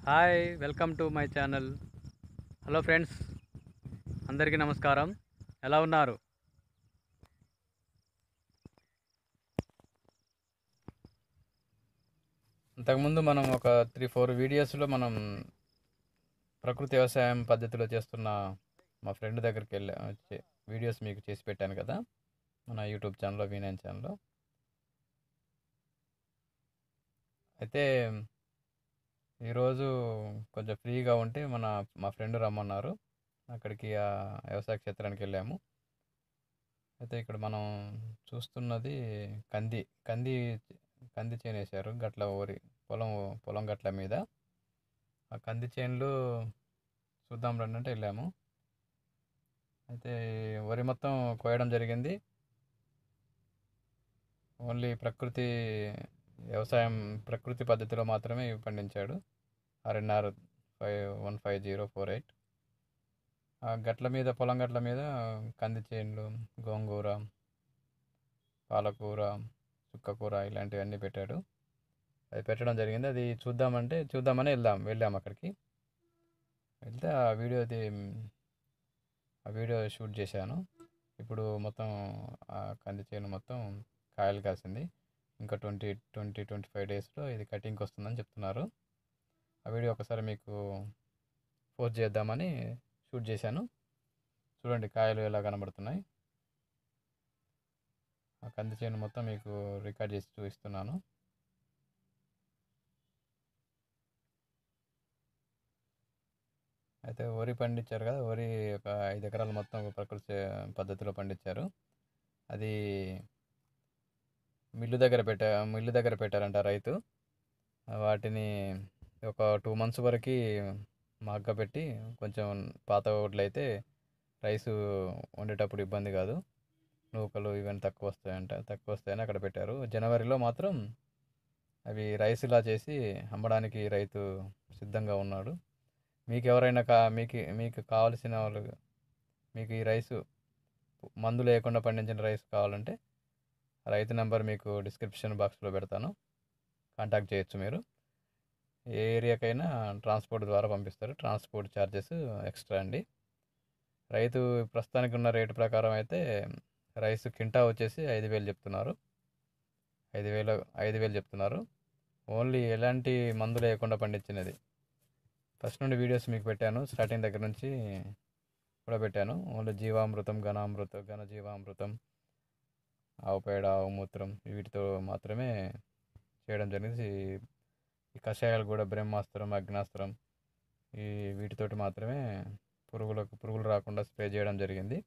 Hi welcome to my channel. Hello friends, అందరికీ నమస్కారం. ఎలా ఉన్నారు? అంతకుముందు మనం ఒక 3-4 వీడియోస్లో మనం ప్రకృతి వ్యవసాయం పద్ధతిలో చేస్తున్న మా ఫ్రెండ్ దగ్గరికి వెళ్ళి వీడియోస్ మీకు చేసి పెట్టాను కదా, మన యూట్యూబ్ ఛానల్లో, V9 ఛానల్లో. అయితే ఈరోజు కొంచెం ఫ్రీగా ఉంటే మా ఫ్రెండ్ రమ్మన్నారు. అక్కడికి ఆ వ్యవసాయ క్షేత్రానికి వెళ్ళాము. అయితే ఇక్కడ మనం చూస్తున్నది కంది కంది కంది చేను వేశారు గట్ల ఊరి పొలం గట్ల మీద. ఆ కంది చేనులు చూద్దాం రండి అంటే వెళ్ళాము. అయితే వరి మొత్తం కోయడం జరిగింది. ఓన్లీ ప్రకృతి పద్ధతిలో మాత్రమే ఇవి పండించాడు. RNR 15048. ఆ పొలం గట్ల మీద కంది చేనులు, గోంగూర, పాలకూర, చుక్కకూర ఇలాంటివన్నీ పెట్టాడు. అది పెట్టడం జరిగింది. అది చూద్దామని వెళ్ళాము అక్కడికి. వెళ్తే ఆ వీడియో షూట్ చేశాను. ఇప్పుడు మొత్తం ఆ కంది చేను మొత్తం కాయలు కాసింది. ఇంకా 25 డేస్లో ఇది కటింగ్కి వస్తుందని చెప్తున్నారు. ఆ వీడియో ఒకసారి మీకు పోస్ట్ చేద్దామని షూట్ చేశాను. చూడండి కాయలు ఎలా కనబడుతున్నాయి. ఆ కంది చేను మొత్తం మీకు రికార్డ్ చేసి చూపిస్తున్నాను. అయితే వరి పండించారు కదా, వరి ఒక 5 ఎకరాలు మొత్తం ప్రకృతి పద్ధతిలో పండించారు. అది మిల్లు దగ్గర పెట్టారంట రైతు. వాటిని ఒక 2 months వరకు మగ్గపెట్టి, కొంచెం పాత ఓట్లు అయితే రైసు వండేటప్పుడు ఇబ్బంది కాదు, నూకలు ఇవన్నీ తక్కువ వస్తాయని అక్కడ పెట్టారు. జనవరిలో మాత్రం అవి రైస్ ఇలా చేసి అమ్మడానికి రైతు సిద్ధంగా ఉన్నాడు. మీకు ఎవరైనా మీకు కావలసిన వాళ్ళు, మీకు ఈ రైసు మందు లేకుండా పండించిన రైస్ కావాలంటే రైతు నెంబర్ మీకు డిస్క్రిప్షన్ బాక్స్లో పెడతాను, కాంటాక్ట్ చేయొచ్చు. మీరు ఏ ఏరియాకైనా ట్రాన్స్పోర్ట్ ద్వారా పంపిస్తారు. ట్రాన్స్పోర్ట్ ఛార్జెస్ ఎక్స్ట్రా అండి. రైతు ప్రస్తుతానికి ఉన్న రేటు ప్రకారం అయితే రైస్ కింటా వచ్చేసి 5,000 చెప్తున్నారు. 5,000 చెప్తున్నారు. ఓన్లీ ఎలాంటి మందు లేకుండా పండించినది. ఫస్ట్ నుండి వీడియోస్ మీకు పెట్టాను, స్టార్టింగ్ దగ్గర నుంచి కూడా పెట్టాను. ఓన్లీ జీవామృతం, ఘనజీవామృతం, ఆవు పేడ, ఆవు మూత్రం వీటితో మాత్రమే చేయడం జరిగింది. ఈ కషాయాలు కూడా బ్రహ్మాస్త్రం, అగ్నాస్త్రం వీటితోటి మాత్రమే పురుగులు రాకుండా స్ప్రే చేయడం జరిగింది.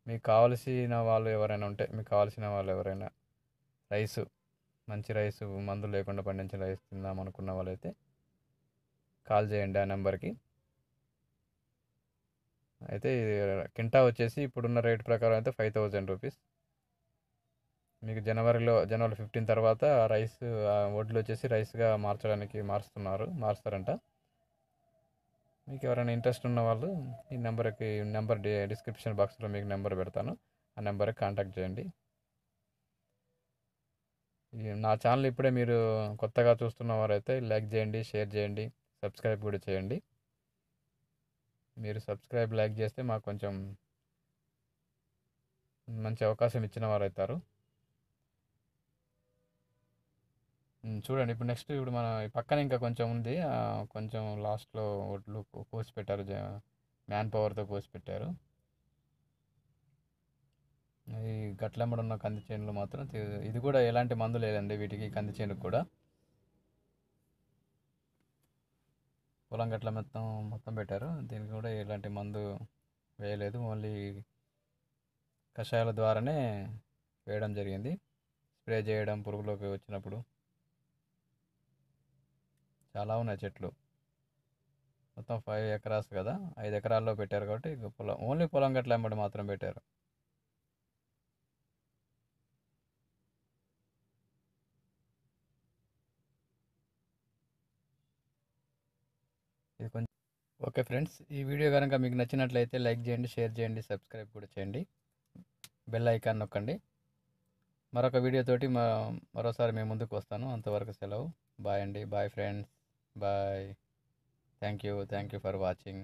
మీకు కావాల్సిన వాళ్ళు ఎవరైనా మంచి రైసు మందులు లేకుండా పండించిన రైస్ తిందాం అనుకున్న వాళ్ళైతే కాల్ చేయండి ఆ నెంబర్కి. అయితే కింటా వచ్చేసి ఇప్పుడున్న రేట్ ప్రకారం అయితే 5,000 రూపీస్. మీకు జనవరి 15 తర్వాత వడ్లు వచ్చేసి రైస్గా మారుస్తారంట. మీకు ఎవరైనా ఇంట్రెస్ట్ ఉన్న వాళ్ళు ఈ నెంబర్ డిస్క్రిప్షన్ బాక్స్లో మీకు నెంబర్ పెడతాను, ఆ నెంబర్కి కాంటాక్ట్ చేయండి. నా ఛానల్ ఇప్పుడే మీరు కొత్తగా చూస్తున్న వారైతే లైక్ చేయండి, షేర్ చేయండి, సబ్స్క్రైబ్ కూడా చేయండి. మీరు లైక్ చేస్తే మాకు కొంచెం మంచి అవకాశం ఇచ్చిన వారు అవుతారు. చూడండి ఇప్పుడు మన పక్కన ఇంకా కొంచెం ఉంది, కొంచెం లాస్ట్లో ఒడ్లు కోసి పెట్టారు, మ్యాన్ పవర్తో కోసి పెట్టారు. ఈ గట్లెంబడి ఉన్న కంది చేనులు మాత్రం ఇది కూడా ఎలాంటి మందు లేదండి వీటికి. కంది చేనుకు కూడా పొలం గట్ల మొత్తం పెట్టారు. దీనికి కూడా ఎలాంటి మందు వేయలేదు, ఓన్లీ కషాయాల ద్వారానే వేయడం జరిగింది. స్ప్రే చేయడం పురుగులోకి వచ్చినప్పుడు. చాలా ఉన్నాయి చెట్లు, మొత్తం 5 acres కదా, 5 ఎకరాల్లో పెట్టారు కాబట్టి ఓన్లీ పొలం గట్ల వెంబడి మాత్రం పెట్టారు. ఇది కొంచెం ఓకే ఫ్రెండ్స్, ఈ వీడియో కనుక మీకు నచ్చినట్లయితే లైక్ చేయండి, షేర్ చేయండి, సబ్స్క్రైబ్ కూడా చేయండి, బెల్ ఐకాన్ నొక్కండి. మరొక వీడియోతోటి మరోసారి మేము ముందుకు వస్తాను. అంతవరకు సెలవు. బాయ్ అండి. Bye friends. Bye. Thank you for watching.